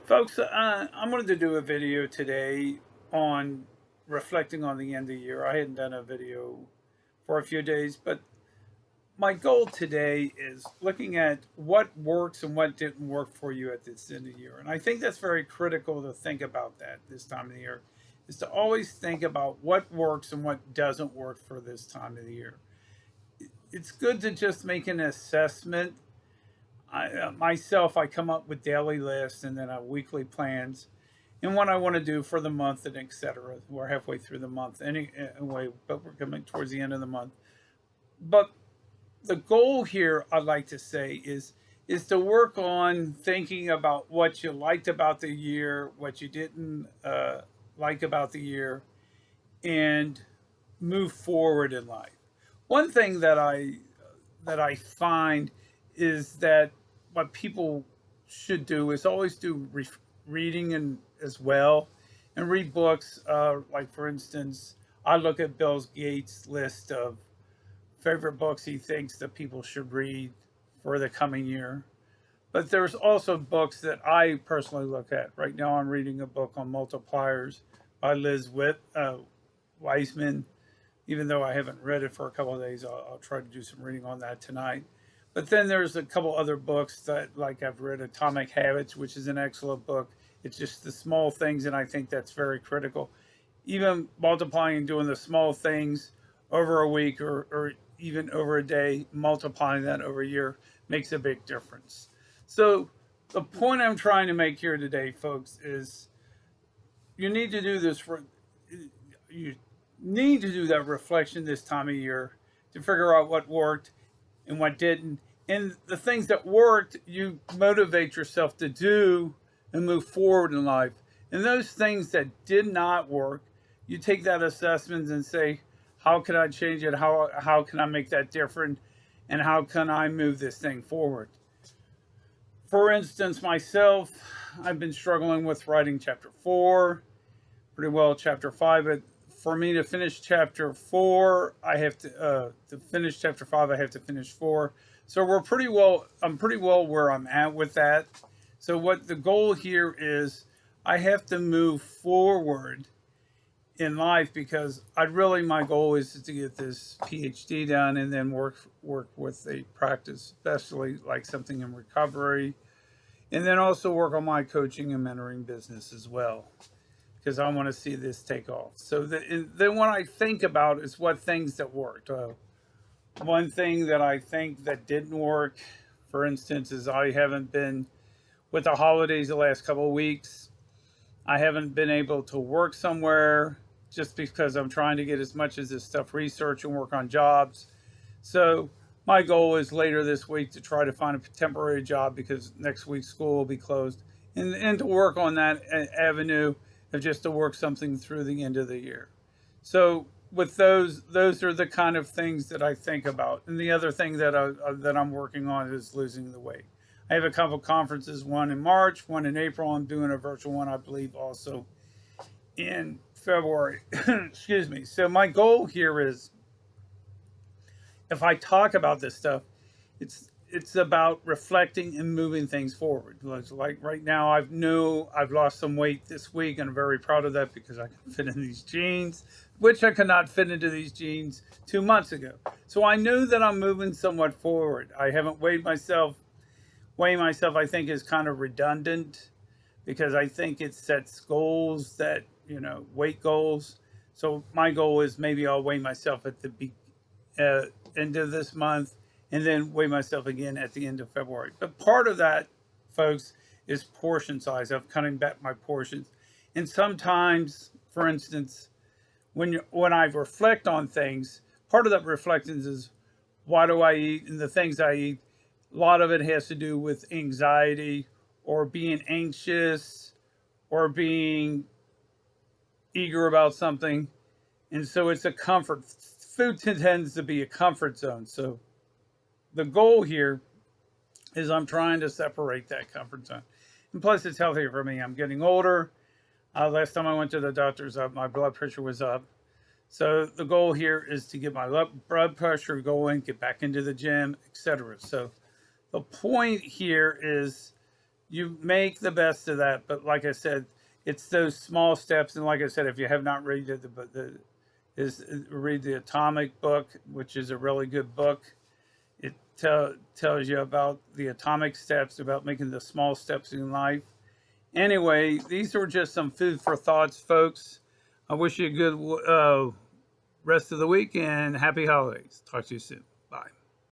Folks, I wanted to do a video today on reflecting on the end of the year. I hadn't done a video for a few days, but my goal today is looking at what works and what didn't work for you at this end of the year. And I think that's very critical to think about that this time of the year, is to always think about what works and what doesn't work for this time of the year. It's good to just make an assessment. I come up with daily lists and then weekly plans and what I want to do for the month and etc. We're halfway through the month anyway, but we're coming towards the end of the month. But the goal here, I'd like to say, is to work on thinking about what you liked about the year, what you didn't like about the year, and move forward in life. One thing that I find is that what people should do is always do reading and as well, and read books. Like for instance, I look at Bill Gates' list of favorite books he thinks that people should read for the coming year. But there's also books that I personally look at. Right now, I'm reading a book on multipliers by Liz Wiseman. Even though I haven't read it for a couple of days, I'll try to do some reading on that tonight. But then there's a couple other books that, like I've read Atomic Habits, which is an excellent book. It's just the small things, and I think that's very critical. Even multiplying and doing the small things over a week or even over a day, multiplying that over a year makes a big difference. So the point I'm trying to make here today, folks, is you need to do this you need to do that reflection this time of year to figure out what worked and what didn't. And the things that worked, you motivate yourself to do and move forward in life. And those things that did not work, you take that assessment and say, how can I change it? How can I make that different? And how can I move this thing forward? For instance, myself, I've been struggling with writing chapter 4, pretty well chapter 5. But for me to finish chapter 4, I have to finish chapter 5, I have to finish 4. So I'm pretty well where I'm at with that. So what the goal here is, I have to move forward in life because my goal is to get this PhD done and then work with a practice, especially like something in recovery, and then also work on my coaching and mentoring business as well, because I want to see this take off. So then what I think about is what things that worked. One thing that I think that didn't work, for instance, is I haven't been, with the holidays the last couple of weeks, I haven't been able to work somewhere just because I'm trying to get as much as this stuff research and work on jobs. So my goal is later this week to try to find a temporary job because next week school will be closed, and to work on that avenue of just to work something through the end of the year. So with those are the kind of things that I think about. And the other thing that I'm working on is losing the weight. I have a couple conferences, one in March, one in April. I'm doing a virtual one, I believe, also in February. Excuse me. So my goal here is, if I talk about this stuff, it's about reflecting and moving things forward. Like right now, I've lost some weight this week, and I'm very proud of that because I can fit in these jeans, which I could not fit into these jeans 2 months ago. So I know that I'm moving somewhat forward. I haven't weighed myself. Weighing myself, I think, is kind of redundant because I think it sets goals that, weight goals. So my goal is maybe I'll weigh myself at the end of this month and then weigh myself again at the end of February. But part of that, folks, is portion size. I'm cutting back my portions. And sometimes, for instance, when I reflect on things, part of that reflection is, why do I eat, and the things I eat. A lot of it has to do with anxiety or being anxious or being eager about something. And so it's a comfort. Food tends to be a comfort zone. So the goal here is I'm trying to separate that comfort zone. And plus, it's healthier for me. I'm getting older. Last time I went to the doctor's, my blood pressure was up. So the goal here is to get my blood pressure going, get back into the gym, etc. So the point here is you make the best of that. But like I said, it's those small steps. And like I said, if you have not read read the Atomic book, which is a really good book. It tells you about the atomic steps, about making the small steps in life. Anyway, these were just some food for thoughts, folks. I wish you a good rest of the week and happy holidays. Talk to you soon.